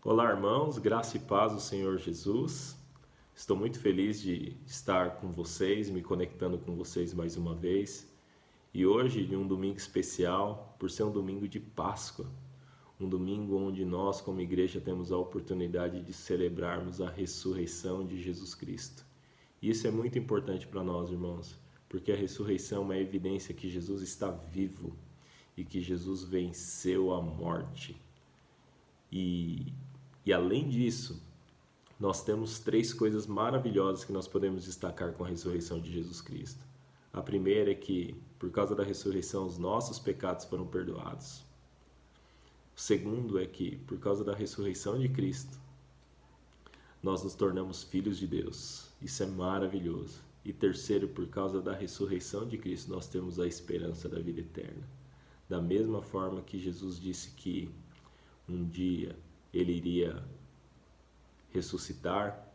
Olá, irmãos, graça e paz do Senhor Jesus. Estou muito feliz de estar com vocês, me conectando com vocês mais uma vez. E hoje, em um domingo especial, por ser um domingo de Páscoa, um domingo onde nós, como igreja, temos a oportunidade de celebrarmos a ressurreição de Jesus Cristo. E isso é muito importante para nós, irmãos, porque a ressurreição é uma evidência que Jesus está vivo e que Jesus venceu a morte. E além disso, nós temos três coisas maravilhosas que nós podemos destacar com a ressurreição de Jesus Cristo. A primeira é que, por causa da ressurreição, os nossos pecados foram perdoados. O segundo é que, por causa da ressurreição de Cristo, nós nos tornamos filhos de Deus. Isso é maravilhoso. E terceiro, por causa da ressurreição de Cristo, nós temos a esperança da vida eterna. Da mesma forma que Jesus disse que um dia ele iria ressuscitar,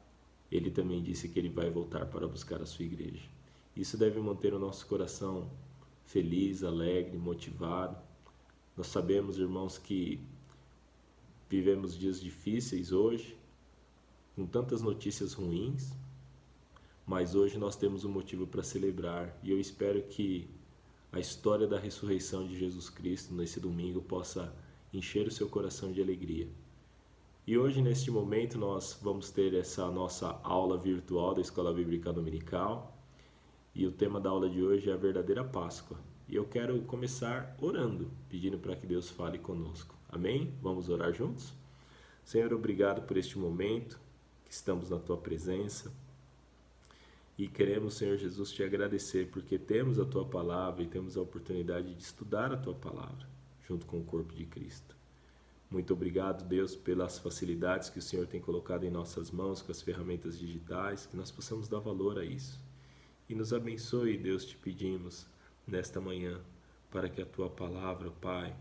ele também disse que ele vai voltar para buscar a sua igreja. Isso deve manter o nosso coração feliz, alegre, motivado. Nós sabemos, irmãos, que vivemos dias difíceis hoje, com tantas notícias ruins, mas hoje nós temos um motivo para celebrar, e eu espero que a história da ressurreição de Jesus Cristo nesse domingo possa encher o seu coração de alegria. E hoje, neste momento, nós vamos ter essa nossa aula virtual da Escola Bíblica Dominical. E o tema da aula de hoje é a verdadeira Páscoa. E eu quero começar orando, pedindo para que Deus fale conosco. Amém? Vamos orar juntos? Senhor, obrigado por este momento que estamos na Tua presença. E queremos, Senhor Jesus, Te agradecer porque temos a Tua Palavra e temos a oportunidade de estudar a Tua Palavra junto com o corpo de Cristo. Muito obrigado, Deus, pelas facilidades que o Senhor tem colocado em nossas mãos com as ferramentas digitais, que nós possamos dar valor a isso. E nos abençoe, Deus, te pedimos nesta manhã, para que a Tua Palavra, Pai,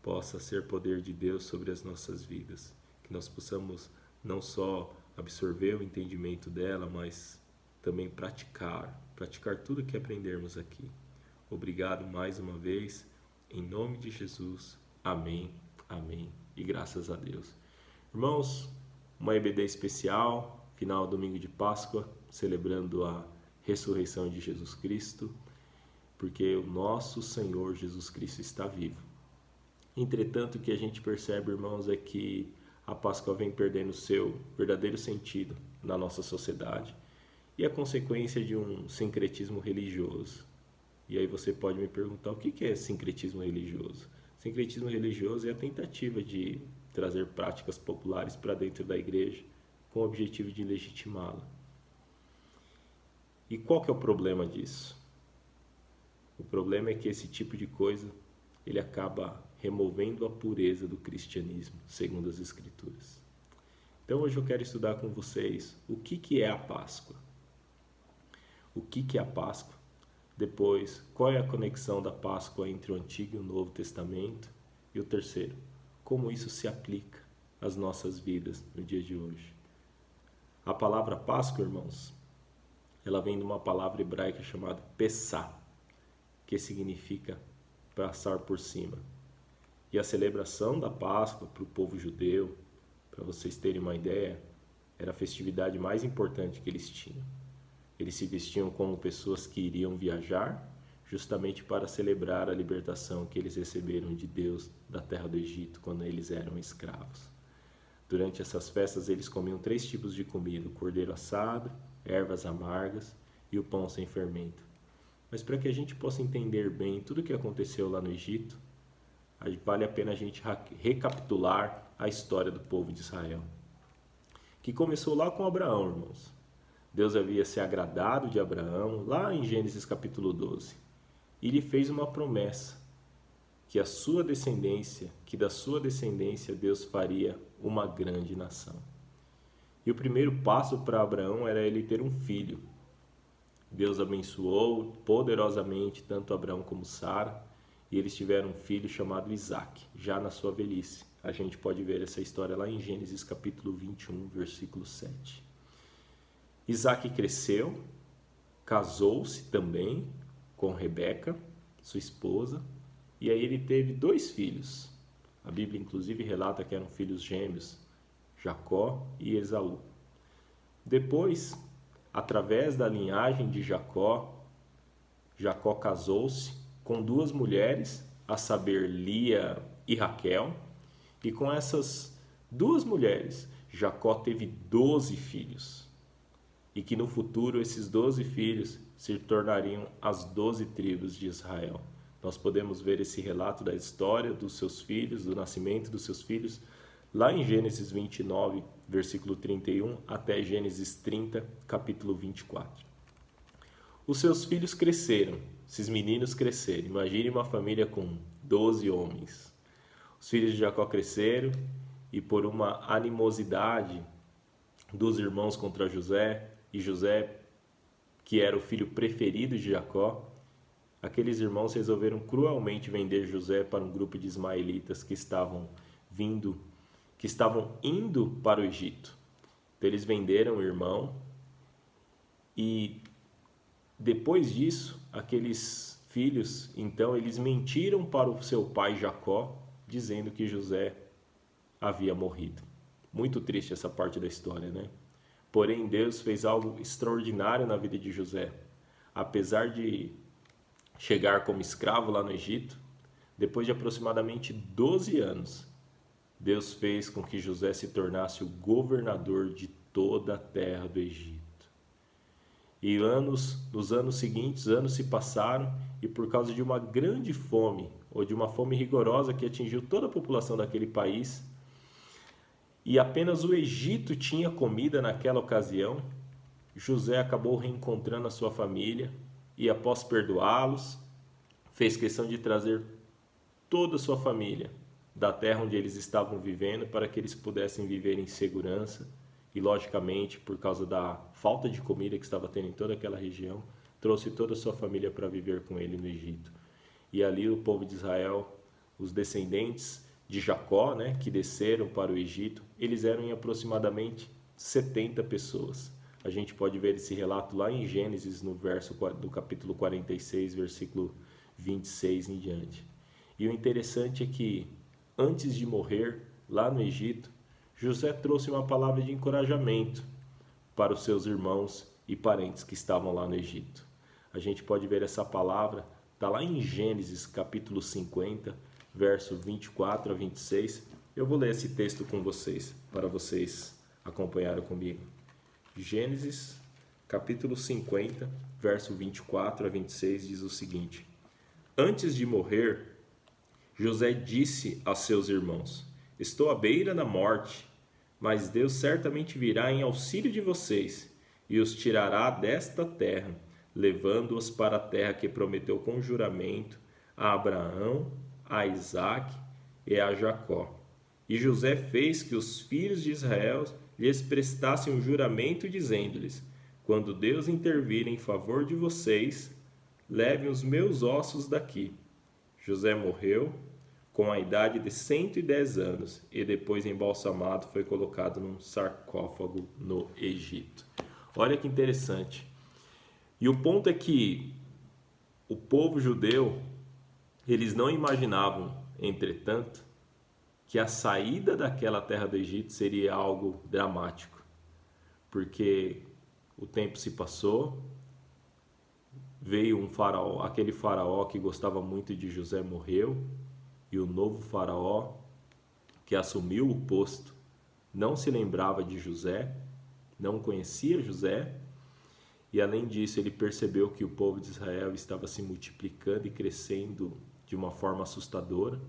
possa ser poder de Deus sobre as nossas vidas. Que nós possamos não só absorver o entendimento dela, mas também praticar tudo o que aprendermos aqui. Obrigado mais uma vez, em nome de Jesus. Amém, amém. E graças a Deus. Irmãos, uma EBD especial, final domingo de Páscoa, celebrando a ressurreição de Jesus Cristo, porque o nosso Senhor Jesus Cristo está vivo. Entretanto, o que a gente percebe, irmãos, é que a Páscoa vem perdendo seu verdadeiro sentido na nossa sociedade e a consequência de um sincretismo religioso. E aí você pode me perguntar, o que é sincretismo religioso? Sincretismo religioso é a tentativa de trazer práticas populares para dentro da igreja com o objetivo de legitimá-la. E qual que é o problema disso? O problema é que esse tipo de coisa ele acaba removendo a pureza do cristianismo, segundo as Escrituras. Então hoje eu quero estudar com vocês o que é a Páscoa. O que é a Páscoa? Depois, qual é a conexão da Páscoa entre o Antigo e o Novo Testamento? E o terceiro, como isso se aplica às nossas vidas no dia de hoje? A palavra Páscoa, irmãos, ela vem de uma palavra hebraica chamada Pessá, que significa passar por cima. E a celebração da Páscoa para o povo judeu, para vocês terem uma ideia, era a festividade mais importante que eles tinham. Eles se vestiam como pessoas que iriam viajar, justamente para celebrar a libertação que eles receberam de Deus da terra do Egito, quando eles eram escravos. Durante essas festas, eles comiam 3 tipos de comida: o cordeiro assado, ervas amargas e o pão sem fermento. Mas para que a gente possa entender bem tudo o que aconteceu lá no Egito, vale a pena a gente recapitular a história do povo de Israel, que começou lá com Abraão, irmãos. Deus havia se agradado de Abraão, lá em Gênesis capítulo 12, e lhe fez uma promessa, que da sua descendência Deus faria uma grande nação. E o primeiro passo para Abraão era ele ter um filho. Deus abençoou poderosamente tanto Abraão como Sara, e eles tiveram um filho chamado Isaque, já na sua velhice. A gente pode ver essa história lá em Gênesis capítulo 21, versículo 7. Isaque cresceu, casou-se também com Rebeca, sua esposa, e aí ele teve 2 filhos. A Bíblia inclusive relata que eram filhos gêmeos, Jacó e Esaú. Depois, através da linhagem de Jacó, Jacó casou-se com duas mulheres, a saber, Lia e Raquel, e com essas duas mulheres, Jacó teve 12 filhos, e que no futuro esses 12 filhos se tornariam as 12 tribos de Israel. Nós podemos ver esse relato da história dos seus filhos, do nascimento dos seus filhos, lá em Gênesis 29, versículo 31, até Gênesis 30, capítulo 24. Os seus filhos cresceram, esses meninos cresceram. Imagine uma família com 12 homens. Os filhos de Jacó cresceram e por uma animosidade dos irmãos contra José, e José, que era o filho preferido de Jacó, aqueles irmãos resolveram cruelmente vender José para um grupo de ismaelitas que estavam indo para o Egito. Então eles venderam o irmão e depois disso, aqueles filhos, então eles mentiram para o seu pai Jacó, dizendo que José havia morrido. Muito triste essa parte da história, né? Porém, Deus fez algo extraordinário na vida de José. Apesar de chegar como escravo lá no Egito, depois de aproximadamente 12 anos, Deus fez com que José se tornasse o governador de toda a terra do Egito. E nos anos seguintes, anos se passaram e por causa de uma grande fome, ou de uma fome rigorosa que atingiu toda a população daquele país, e apenas o Egito tinha comida naquela ocasião, José acabou reencontrando a sua família e após perdoá-los, fez questão de trazer toda a sua família da terra onde eles estavam vivendo para que eles pudessem viver em segurança. E logicamente, por causa da falta de comida que estava tendo em toda aquela região, trouxe toda a sua família para viver com ele no Egito. E ali o povo de Israel, os descendentes de Jacó, né, que desceram para o Egito, eles eram em aproximadamente 70 pessoas. A gente pode ver esse relato lá em Gênesis, do capítulo 46, versículo 26 em diante. E o interessante é que, antes de morrer, lá no Egito, José trouxe uma palavra de encorajamento para os seus irmãos e parentes que estavam lá no Egito. A gente pode ver essa palavra, está lá em Gênesis capítulo 50, verso 24 a 26. Eu vou ler esse texto com vocês, para vocês acompanharem comigo. Gênesis capítulo 50, verso 24 a 26 diz o seguinte: Antes de morrer, José disse a seus irmãos: Estou à beira da morte, mas Deus certamente virá em auxílio de vocês e os tirará desta terra, levando-os para a terra que prometeu com juramento a Abraão, a Isaque e a Jacó. E José fez que os filhos de Israel lhes prestassem um juramento, dizendo-lhes: Quando Deus intervir em favor de vocês, levem os meus ossos daqui. José morreu com a idade de 110 anos e depois embalsamado foi colocado num sarcófago no Egito. Olha que interessante. E o ponto é que o povo judeu, eles não imaginavam, entretanto, que a saída daquela terra do Egito seria algo dramático, porque o tempo se passou, veio um faraó, aquele faraó que gostava muito de José morreu, e o novo faraó que assumiu o posto não se lembrava de José, não conhecia José, e além disso ele percebeu que o povo de Israel estava se multiplicando e crescendo de uma forma assustadora.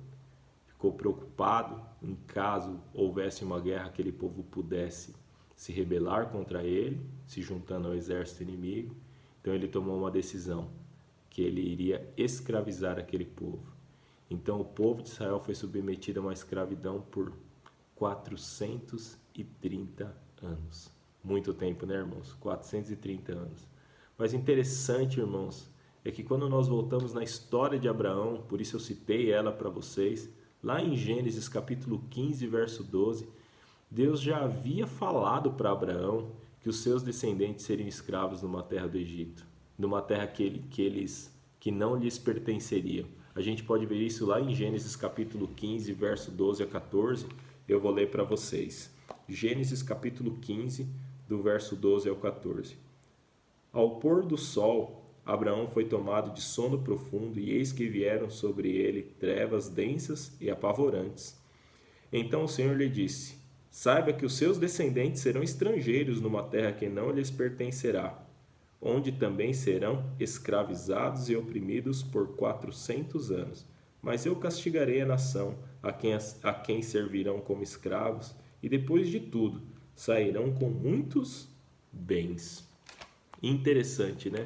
Ficou preocupado em caso houvesse uma guerra, aquele povo pudesse se rebelar contra ele, se juntando ao exército inimigo. Então ele tomou uma decisão, que ele iria escravizar aquele povo. Então o povo de Israel foi submetido a uma escravidão por 430 anos. Muito tempo, né, irmãos? 430 anos. Mas interessante, irmãos, é que quando nós voltamos na história de Abraão, por isso eu citei ela para vocês, lá em Gênesis capítulo 15, verso 12, Deus já havia falado para Abraão que os seus descendentes seriam escravos numa terra do Egito, numa terra que não lhes pertenceriam. A gente pode ver isso lá em Gênesis capítulo 15, verso 12 a 14. Eu vou ler para vocês. Gênesis capítulo 15, do verso 12 ao 14. Ao pôr do sol, Abraão foi tomado de sono profundo, e eis que vieram sobre ele trevas densas e apavorantes. Então o Senhor lhe disse: Saiba que os seus descendentes serão estrangeiros numa terra que não lhes pertencerá, onde também serão escravizados e oprimidos por 400 anos. Mas eu castigarei a nação a quem servirão como escravos, e depois de tudo sairão com muitos bens. Interessante, né?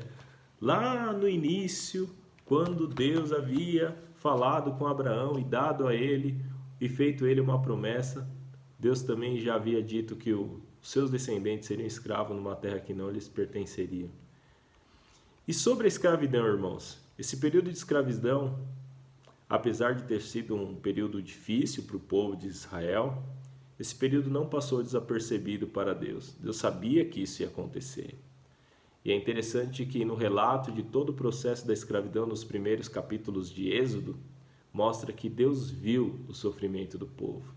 Lá no início, quando Deus havia falado com Abraão e dado a ele e feito ele uma promessa, Deus também já havia dito que os seus descendentes seriam escravos numa terra que não lhes pertenceria. E sobre a escravidão, irmãos, esse período de escravidão, apesar de ter sido um período difícil para o povo de Israel, esse período não passou desapercebido para Deus. Deus sabia que isso ia acontecer. E é interessante que no relato de todo o processo da escravidão, nos primeiros capítulos de Êxodo, mostra que Deus viu o sofrimento do povo.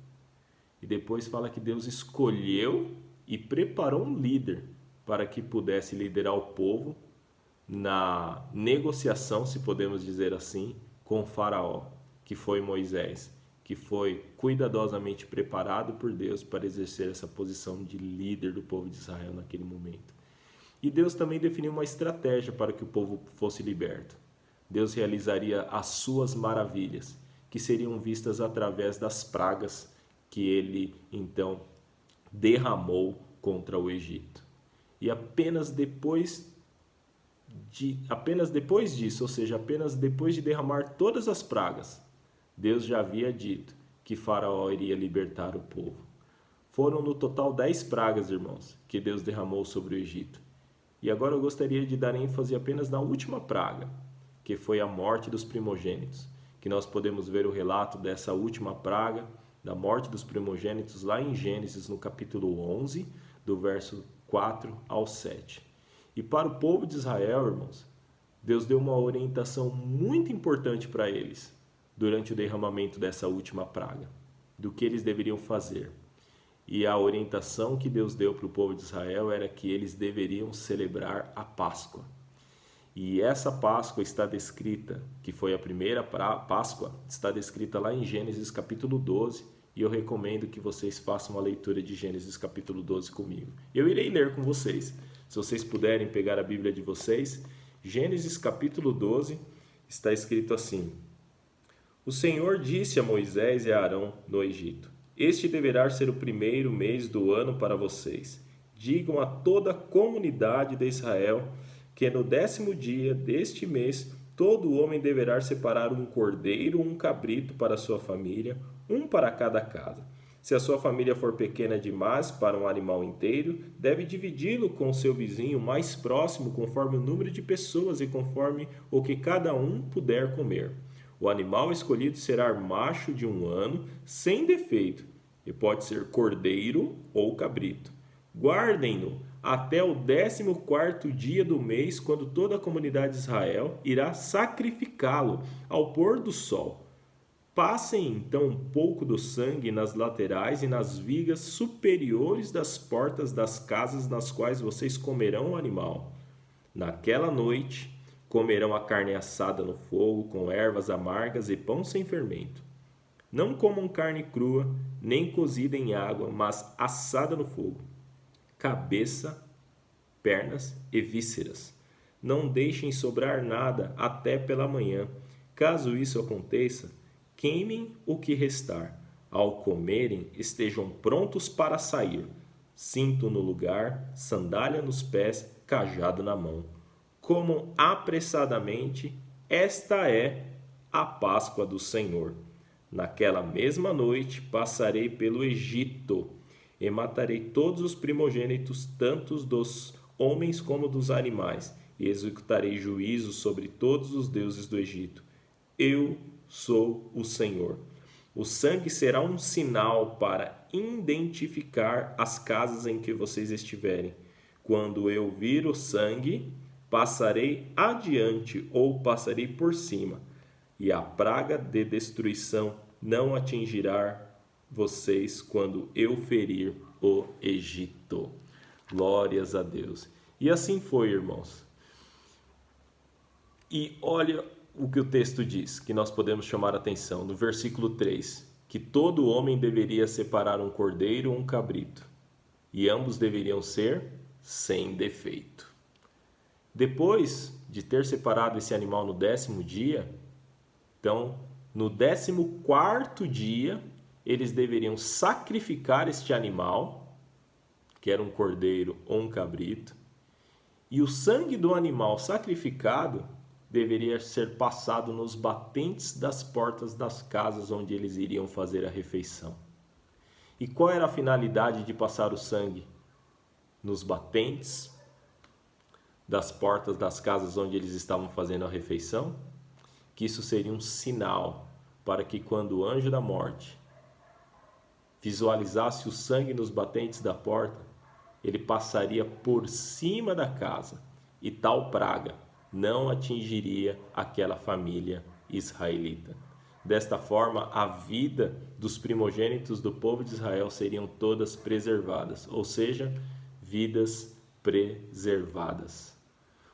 E depois fala que Deus escolheu e preparou um líder para que pudesse liderar o povo na negociação, se podemos dizer assim, com o faraó, que foi Moisés, que foi cuidadosamente preparado por Deus para exercer essa posição de líder do povo de Israel naquele momento. E Deus também definiu uma estratégia para que o povo fosse liberto. Deus realizaria as suas maravilhas, que seriam vistas através das pragas que ele, então, derramou contra o Egito. E apenas depois disso, ou seja, apenas depois de derramar todas as pragas, Deus já havia dito que Faraó iria libertar o povo. Foram no total 10 pragas, irmãos, que Deus derramou sobre o Egito. E agora eu gostaria de dar ênfase apenas na última praga, que foi a morte dos primogênitos, que nós podemos ver o relato dessa última praga, da morte dos primogênitos, lá em Gênesis, no capítulo 11, do verso 4 ao 7. E para o povo de Israel, irmãos, Deus deu uma orientação muito importante para eles, durante o derramamento dessa última praga, do que eles deveriam fazer. E a orientação que Deus deu para o povo de Israel era que eles deveriam celebrar a Páscoa. E essa Páscoa está descrita, que foi a primeira Páscoa, está descrita lá em Gênesis capítulo 12, e eu recomendo que vocês façam a leitura de Gênesis capítulo 12 comigo. Eu irei ler com vocês. Se vocês puderem pegar a Bíblia de vocês, Gênesis capítulo 12, está escrito assim: O Senhor disse a Moisés e a Arão no Egito: Este deverá ser o primeiro mês do ano para vocês. Digam a toda a comunidade de Israel que no 10º dia deste mês todo homem deverá separar um cordeiro ou um cabrito para a sua família, um para cada casa. Se a sua família for pequena demais para um animal inteiro, deve dividi-lo com o seu vizinho mais próximo conforme o número de pessoas e conforme o que cada um puder comer. O animal escolhido será macho de 1 ano, sem defeito, e pode ser cordeiro ou cabrito. Guardem-no até o 14º dia do mês, quando toda a comunidade de Israel irá sacrificá-lo ao pôr do sol. Passem então um pouco do sangue nas laterais e nas vigas superiores das portas das casas nas quais vocês comerão o animal. Naquela noite comerão a carne assada no fogo, com ervas amargas e pão sem fermento. Não comam carne crua, nem cozida em água, mas assada no fogo. Cabeça, pernas e vísceras. Não deixem sobrar nada até pela manhã. Caso isso aconteça, queimem o que restar. Ao comerem, estejam prontos para sair. Cinto no lugar, sandália nos pés, cajado na mão. Comam apressadamente, esta é a Páscoa do Senhor. Naquela mesma noite passarei pelo Egito e matarei todos os primogênitos, tanto dos homens como dos animais, e executarei juízo sobre todos os deuses do Egito. Eu sou o Senhor. O sangue será um sinal para identificar as casas em que vocês estiverem. Quando eu vir o sangue, passarei adiante ou passarei por cima, e a praga de destruição não atingirá vocês quando eu ferir o Egito. Glórias a Deus. E assim foi, irmãos. E olha o que o texto diz, que nós podemos chamar a atenção, no versículo 3, que todo homem deveria separar um cordeiro ou um cabrito, e ambos deveriam ser sem defeito. Depois de ter separado esse animal no 10º dia, então, no 14º dia, eles deveriam sacrificar este animal, que era um cordeiro ou um cabrito, e o sangue do animal sacrificado deveria ser passado nos batentes das portas das casas onde eles iriam fazer a refeição. E qual era a finalidade de passar o sangue? Nos batentes das portas das casas onde eles estavam fazendo a refeição? Que isso seria um sinal para que quando o anjo da morte visualizasse o sangue nos batentes da porta, ele passaria por cima da casa e tal praga não atingiria aquela família israelita. Desta forma, a vida dos primogênitos do povo de Israel seriam todas preservadas, ou seja, vidas preservadas.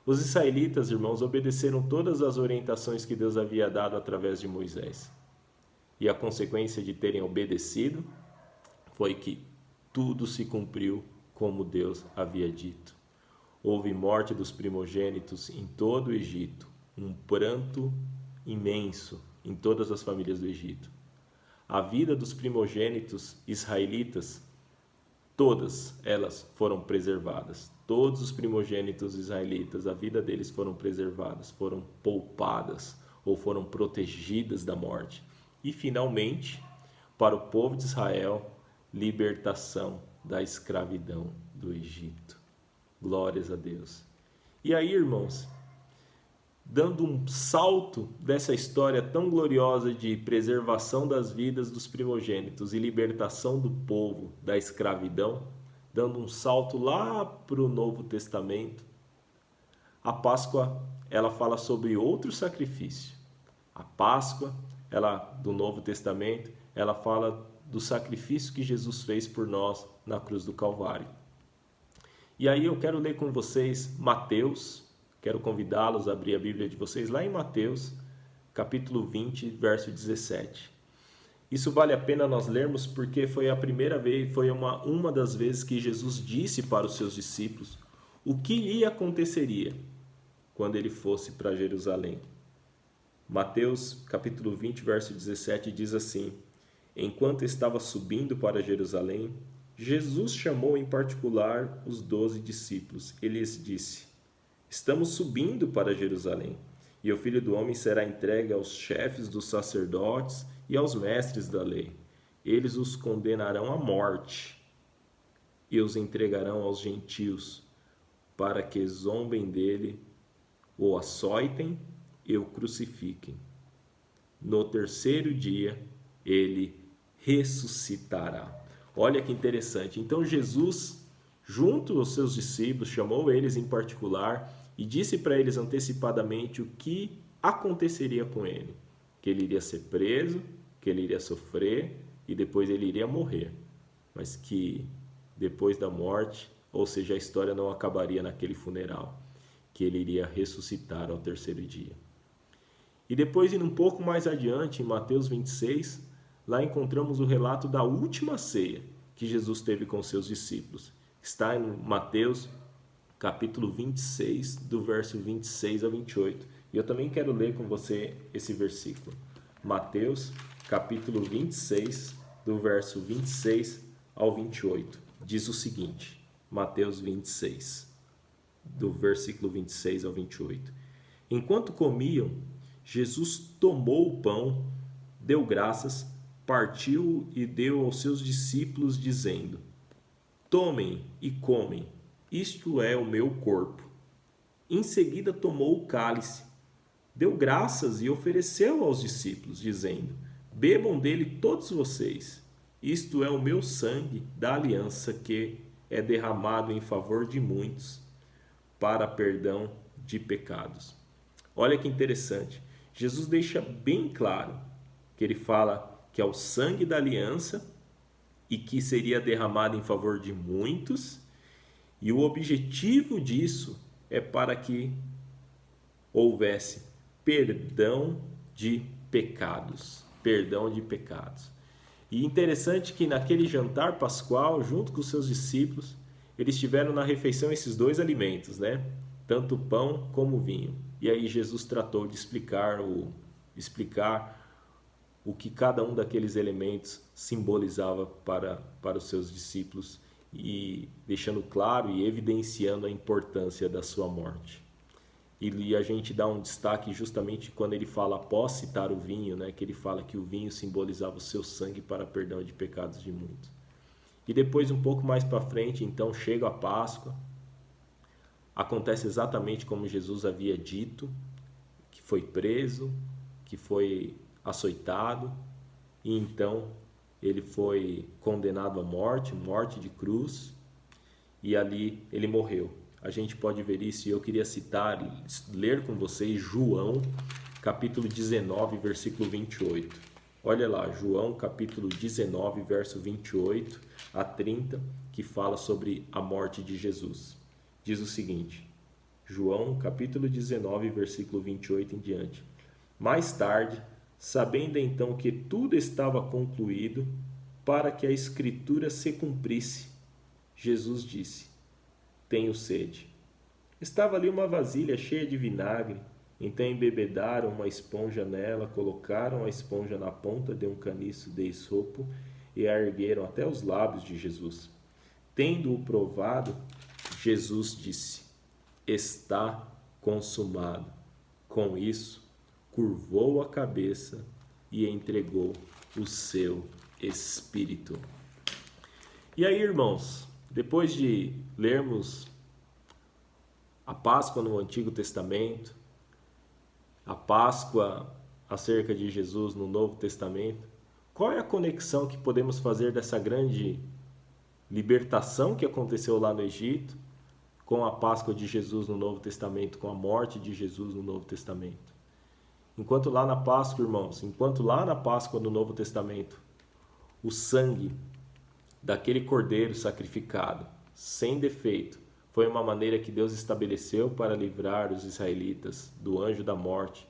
Os israelitas, irmãos, obedeceram todas as orientações que Deus havia dado através de Moisés. E a consequência de terem obedecido foi que tudo se cumpriu como Deus havia dito. Houve morte dos primogênitos em todo o Egito, um pranto imenso em todas as famílias do Egito. A vida dos primogênitos israelitas, todas elas foram preservadas. Todos os primogênitos israelitas, a vida deles foram preservadas, foram poupadas ou foram protegidas da morte. E finalmente, para o povo de Israel, libertação da escravidão do Egito. Glórias a Deus. E aí, irmãos, dando um salto dessa história tão gloriosa de preservação das vidas dos primogênitos e libertação do povo da escravidão, dando um salto lá para o Novo Testamento, a Páscoa, ela fala sobre outro sacrifício. A Páscoa, ela do Novo Testamento, ela fala do sacrifício que Jesus fez por nós na cruz do Calvário. E aí eu quero ler com vocês Mateus, quero convidá-los a abrir a Bíblia de vocês lá em Mateus, capítulo 20, verso 17. Isso vale a pena nós lermos porque foi a primeira vez, foi uma das vezes que Jesus disse para os seus discípulos o que lhe aconteceria quando ele fosse para Jerusalém. Mateus, capítulo 20, verso 17 diz assim: Enquanto estava subindo para Jerusalém, Jesus chamou em particular os 12 discípulos. Ele lhes disse: Estamos subindo para Jerusalém, e o Filho do Homem será entregue aos chefes dos sacerdotes e aos mestres da lei. Eles os condenarão à morte e os entregarão aos gentios, para que zombem dele, o açoitem e o crucifiquem. No terceiro dia, ele ressuscitará. Olha que interessante. Então Jesus, junto aos seus discípulos, chamou eles em particular e disse para eles antecipadamente o que aconteceria com ele. Que ele iria ser preso, que ele iria sofrer e depois ele iria morrer. Mas que depois da morte, ou seja, a história não acabaria naquele funeral. Que ele iria ressuscitar ao terceiro dia. E depois, indo um pouco mais adiante, em Mateus 26, lá encontramos o relato da última ceia que Jesus teve com seus discípulos. Está em Mateus, capítulo 26, do verso 26 a 28. E eu também quero ler com você esse versículo. Mateus, capítulo 26, do verso 26 ao 28. Diz o seguinte, Mateus 26, do versículo 26 ao 28. Enquanto comiam, Jesus tomou o pão, deu graças, partiu e deu aos seus discípulos, dizendo: Tomem e comem, isto é o meu corpo. Em seguida tomou o cálice, deu graças e ofereceu aos discípulos, dizendo: Bebam dele todos vocês, isto é o meu sangue da aliança que é derramado em favor de muitos para perdão de pecados. Olha que interessante, Jesus deixa bem claro que ele fala que é o sangue da aliança e que seria derramado em favor de muitos, e o objetivo disso é para que houvesse perdão de pecados. Perdão de pecados. E interessante que naquele jantar pascual, junto com os seus discípulos, eles tiveram na refeição esses dois alimentos, né? Tanto o pão como o vinho. E aí Jesus tratou de explicar o que cada um daqueles elementos simbolizava para os seus discípulos, e deixando claro e evidenciando a importância da sua morte. E a gente dá um destaque justamente quando ele fala, após citar o vinho, né, que ele fala que o vinho simbolizava o seu sangue para perdão de pecados de muitos. E depois, um pouco mais para frente, então, chega a Páscoa. Acontece exatamente como Jesus havia dito, que foi preso, que foi açoitado, e então ele foi condenado à morte, morte de cruz, e ali ele morreu. A gente pode ver isso, e eu queria citar, ler com vocês João, capítulo 19, versículo 28. Olha lá, João, capítulo 19, verso 28 a 30, que fala sobre a morte de Jesus. Diz o seguinte, João, capítulo 19, versículo 28 em diante. Mais tarde, sabendo então que tudo estava concluído, para que a Escritura se cumprisse, Jesus disse, tenho sede. Estava ali uma vasilha cheia de vinagre, então embebedaram uma esponja nela, colocaram a esponja na ponta de um caniço de esopo e a ergueram até os lábios de Jesus. Tendo-o provado, Jesus disse, está consumado. Com isso, curvou a cabeça e entregou o seu espírito. E aí, irmãos, depois de lermos a Páscoa no Antigo Testamento, a Páscoa acerca de Jesus no Novo Testamento, qual é a conexão que podemos fazer dessa grande libertação que aconteceu lá no Egito com a Páscoa de Jesus no Novo Testamento, com a morte de Jesus no Novo Testamento? Enquanto lá na Páscoa, irmãos, enquanto lá na Páscoa do Novo Testamento, o sangue daquele cordeiro sacrificado, sem defeito, foi uma maneira que Deus estabeleceu para livrar os israelitas do anjo da morte,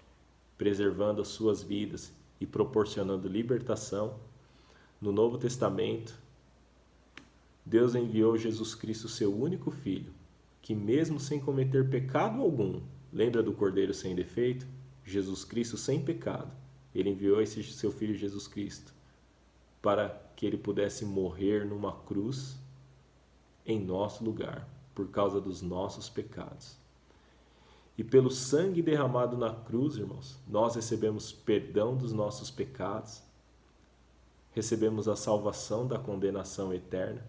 preservando as suas vidas e proporcionando libertação. No Novo Testamento, Deus enviou Jesus Cristo, seu único Filho, que mesmo sem cometer pecado algum, lembra do cordeiro sem defeito? Jesus Cristo sem pecado, ele enviou esse seu Filho Jesus Cristo para que ele pudesse morrer numa cruz em nosso lugar, por causa dos nossos pecados. E pelo sangue derramado na cruz, irmãos, nós recebemos perdão dos nossos pecados, recebemos a salvação da condenação eterna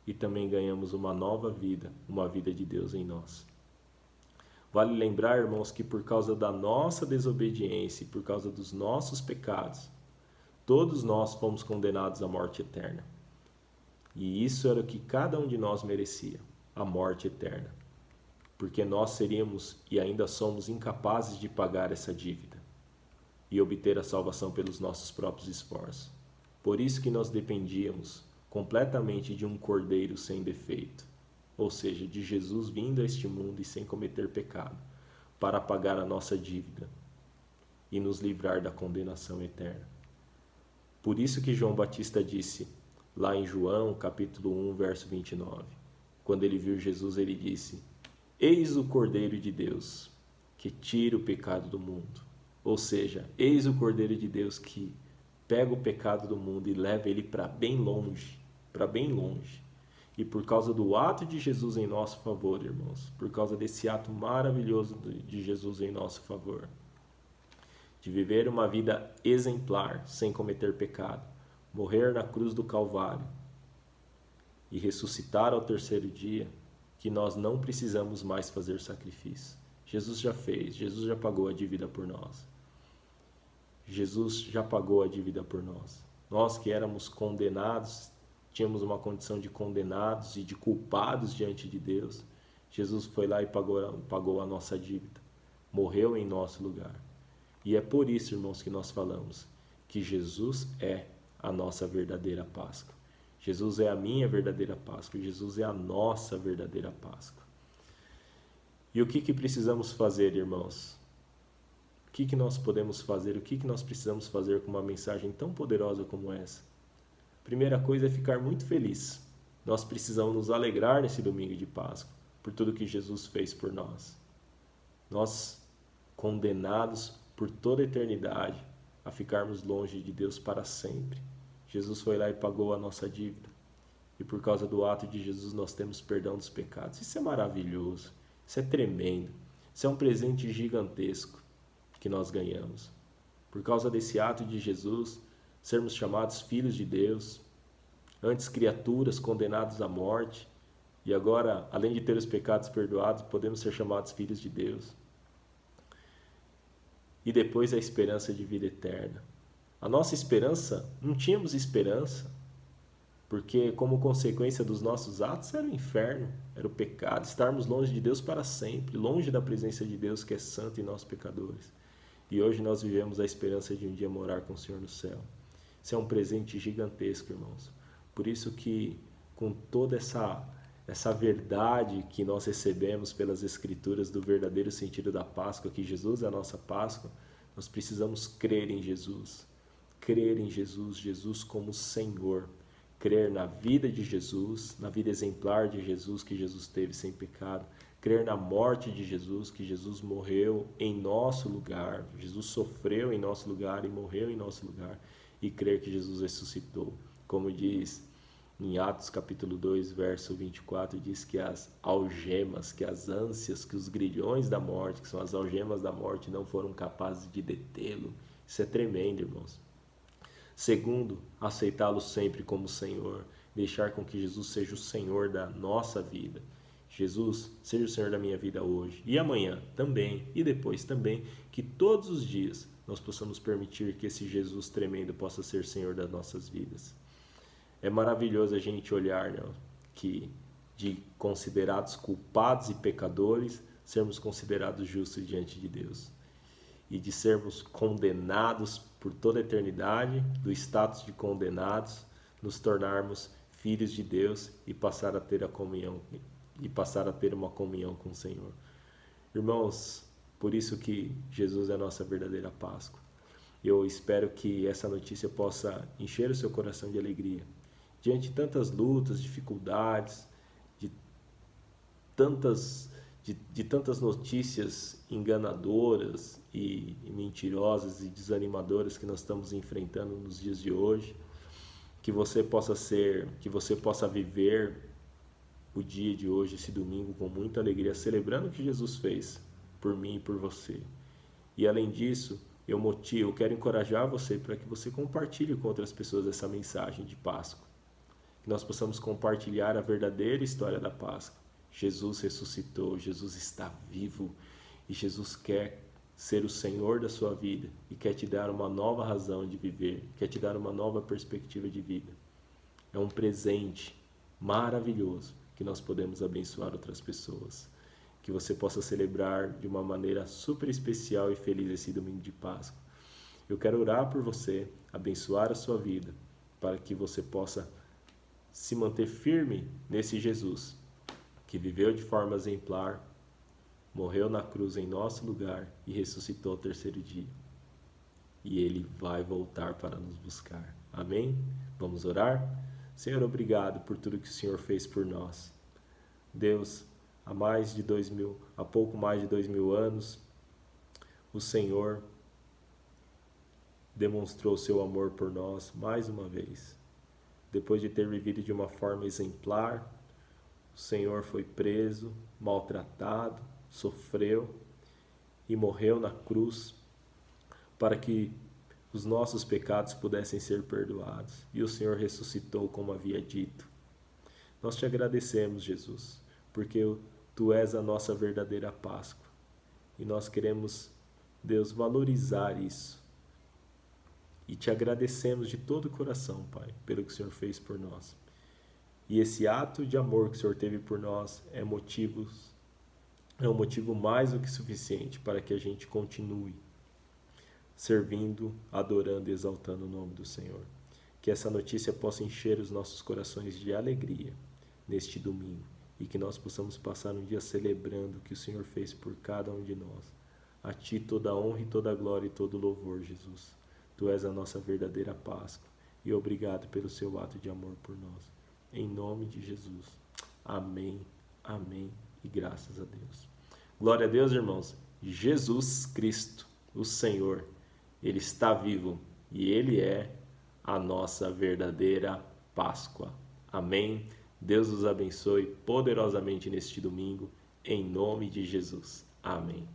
e também ganhamos uma nova vida, uma vida de Deus em nós. Vale lembrar, irmãos, que por causa da nossa desobediência e por causa dos nossos pecados, todos nós fomos condenados à morte eterna. E isso era o que cada um de nós merecia, a morte eterna. Porque nós seríamos e ainda somos incapazes de pagar essa dívida e obter a salvação pelos nossos próprios esforços. Por isso que nós dependíamos completamente de um cordeiro sem defeito, ou seja, de Jesus vindo a este mundo e sem cometer pecado, para pagar a nossa dívida e nos livrar da condenação eterna. Por isso que João Batista disse, lá em João, capítulo 1, verso 29, quando ele viu Jesus, ele disse, eis o Cordeiro de Deus, que tira o pecado do mundo. Ou seja, eis o Cordeiro de Deus que pega o pecado do mundo e leva ele para bem longe, para bem longe. E por causa do ato de Jesus em nosso favor, irmãos, por causa desse ato maravilhoso de Jesus em nosso favor, de viver uma vida exemplar, sem cometer pecado, morrer na cruz do Calvário e ressuscitar ao terceiro dia, que nós não precisamos mais fazer sacrifício. Jesus já fez, Jesus já pagou a dívida por nós. Jesus já pagou a dívida por nós. Nós que éramos condenados, tínhamos uma condição de condenados e de culpados diante de Deus, Jesus foi lá e pagou a nossa dívida, morreu em nosso lugar. E é por isso, irmãos, que nós falamos que Jesus é a nossa verdadeira Páscoa. Jesus é a minha verdadeira Páscoa, Jesus é a nossa verdadeira Páscoa. E o que precisamos fazer, irmãos? O que nós podemos fazer? O que nós precisamos fazer com uma mensagem tão poderosa como essa? Primeira coisa é ficar muito feliz. Nós precisamos nos alegrar nesse domingo de Páscoa, por tudo que Jesus fez por nós. Nós, condenados por toda a eternidade a ficarmos longe de Deus para sempre, Jesus foi lá e pagou a nossa dívida. E por causa do ato de Jesus nós temos perdão dos pecados. Isso é maravilhoso, isso é tremendo, isso é um presente gigantesco que nós ganhamos. Por causa desse ato de Jesus, sermos chamados filhos de Deus, antes criaturas condenadas à morte, e agora, além de ter os pecados perdoados, podemos ser chamados filhos de Deus. E depois a esperança de vida eterna. A nossa esperança, não tínhamos esperança, porque como consequência dos nossos atos era o inferno, era o pecado, estarmos longe de Deus para sempre, longe da presença de Deus que é santo e nós pecadores. E hoje nós vivemos a esperança de um dia morar com o Senhor no céu. Isso é um presente gigantesco, irmãos. Por isso que com toda essa verdade que nós recebemos pelas Escrituras do verdadeiro sentido da Páscoa, que Jesus é a nossa Páscoa, nós precisamos crer em Jesus. Crer em Jesus, Jesus como Senhor. Crer na vida de Jesus, na vida exemplar de Jesus, que Jesus teve sem pecado. Crer na morte de Jesus, que Jesus morreu em nosso lugar. Jesus sofreu em nosso lugar e morreu em nosso lugar. E crer que Jesus ressuscitou. Como diz em Atos capítulo 2, verso 24, diz que as algemas, que as ânsias, que os grilhões da morte, que são as algemas da morte, não foram capazes de detê-lo. Isso é tremendo, irmãos. Segundo, aceitá-lo sempre como Senhor, deixar com que Jesus seja o Senhor da nossa vida. Jesus, seja o Senhor da minha vida hoje e amanhã também, e depois também, que todos os dias nós possamos permitir que esse Jesus tremendo possa ser Senhor das nossas vidas. É maravilhoso a gente olhar, né, que de considerados culpados e pecadores, sermos considerados justos diante de Deus. E de sermos condenados por toda a eternidade, do status de condenados, nos tornarmos filhos de Deus e passar a ter uma comunhão com o Senhor. Irmãos, por isso que Jesus é a nossa verdadeira Páscoa. Eu espero que essa notícia possa encher o seu coração de alegria. Diante de tantas lutas, dificuldades, de tantas notícias enganadoras e mentirosas e desanimadoras que nós estamos enfrentando nos dias de hoje, que você possa viver o dia de hoje, esse domingo, com muita alegria, celebrando o que Jesus fez por mim e por você. E além disso, eu quero encorajar você para que você compartilhe com outras pessoas essa mensagem de Páscoa. Que nós possamos compartilhar a verdadeira história da Páscoa. Jesus ressuscitou, Jesus está vivo e Jesus quer ser o Senhor da sua vida e quer te dar uma nova razão de viver, quer te dar uma nova perspectiva de vida. É um presente maravilhoso que nós podemos abençoar outras pessoas. Que você possa celebrar de uma maneira super especial e feliz esse domingo de Páscoa. Eu quero orar por você, abençoar a sua vida, para que você possa se manter firme nesse Jesus, que viveu de forma exemplar, morreu na cruz em nosso lugar e ressuscitou ao terceiro dia. E Ele vai voltar para nos buscar. Amém? Vamos orar? Senhor, obrigado por tudo que o Senhor fez por nós. Deus, há pouco mais de 2000 anos, o Senhor demonstrou seu amor por nós mais uma vez. Depois de ter vivido de uma forma exemplar, o Senhor foi preso, maltratado, sofreu e morreu na cruz para que os nossos pecados pudessem ser perdoados. E o Senhor ressuscitou como havia dito. Nós te agradecemos, Jesus, porque Tu és a nossa verdadeira Páscoa. E nós queremos, Deus, valorizar isso. E te agradecemos de todo o coração, Pai, pelo que o Senhor fez por nós. E esse ato de amor que o Senhor teve por nós é um motivo mais do que suficiente para que a gente continue servindo, adorando e exaltando o nome do Senhor. Que essa notícia possa encher os nossos corações de alegria neste domingo e que nós possamos passar um dia celebrando o que o Senhor fez por cada um de nós. A Ti toda a honra e toda a glória e todo o louvor, Jesus. Tu és a nossa verdadeira Páscoa e obrigado pelo seu ato de amor por nós. Em nome de Jesus. Amém, amém e graças a Deus. Glória a Deus, irmãos. Jesus Cristo, o Senhor, Ele está vivo e Ele é a nossa verdadeira Páscoa. Amém. Deus os abençoe poderosamente neste domingo, em nome de Jesus. Amém.